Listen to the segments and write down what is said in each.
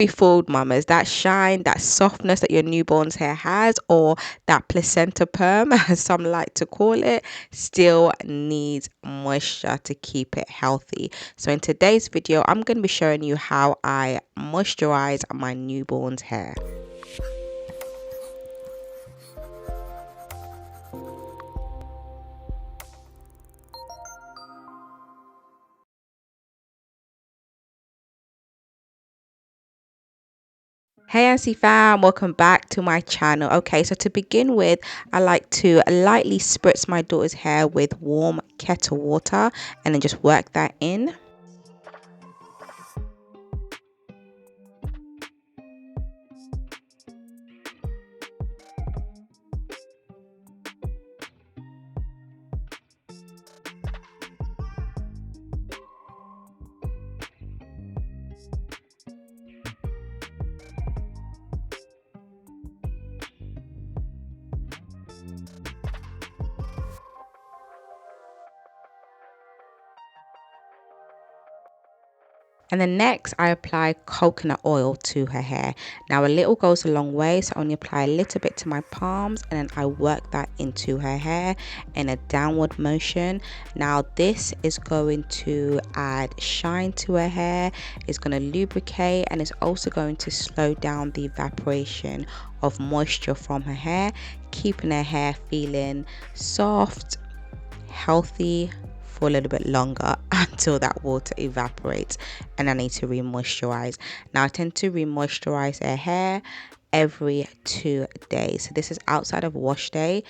Be fooled, mamas. That shine, that softness that your newborn's hair has, or that placenta perm, as some like to call it, still needs moisture to keep it healthy. So in today's video, I'm going to be showing you how I moisturize my newborn's hair. Hey Ansi fam, welcome back to my channel. Okay, so to begin with, I like to lightly spritz my daughter's hair with warm kettle water and then just work that in. And then next, I apply coconut oil to her hair. Now, a little goes a long way, so I only apply a little bit to my palms, and then I work that into her hair in a downward motion. Now, this is going to add shine to her hair, it's going to lubricate, and it's also going to slow down the evaporation of moisture from her hair, keeping her hair feeling soft, healthy, for a little bit longer until that water evaporates and I need to re-moisturize. Now I tend to re-moisturize her hair every 2 days. So this is outside of wash day.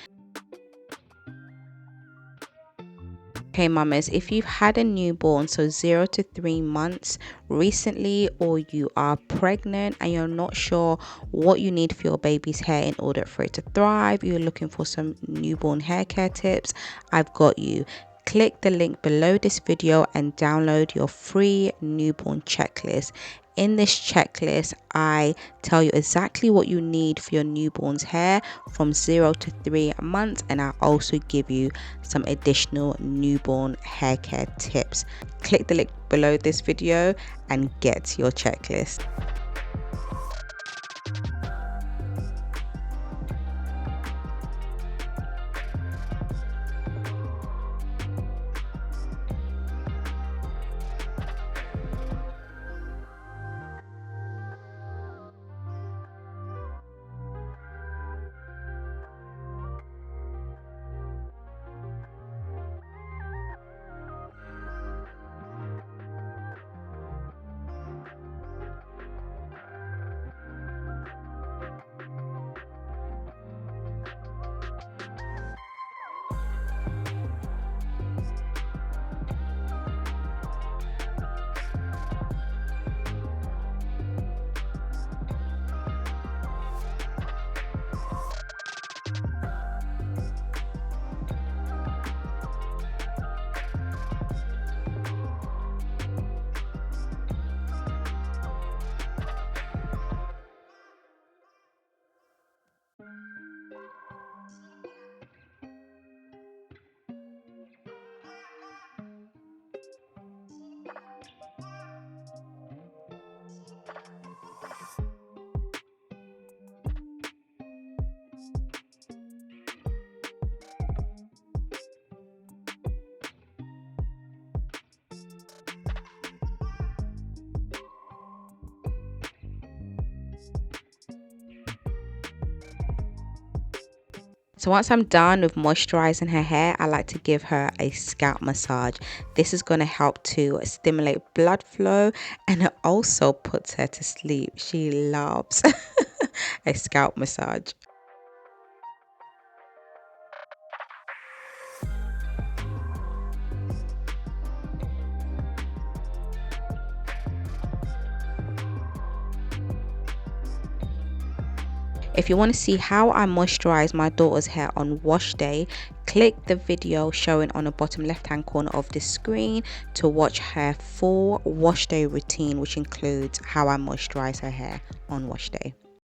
Okay, mamas, if you've had a newborn, so 0 to 3 months recently, or you are pregnant and you're not sure what you need for your baby's hair in order for it to thrive, you're looking for some newborn hair care tips, I've got you. Click the link below this video and download your free newborn checklist. In this checklist, I tell you exactly what you need for your newborn's hair from 0 to 3 months, and I also give you some additional newborn hair care tips. Click the link below this video and get your checklist. So once I'm done with moisturizing her hair, I like to give her a scalp massage. This is going to help to stimulate blood flow, and it also puts her to sleep. She loves a scalp massage. If you want to see how I moisturize my daughter's hair on wash day, click the video showing on the bottom left hand corner of the screen to watch her full wash day routine, which includes how I moisturize her hair on wash day.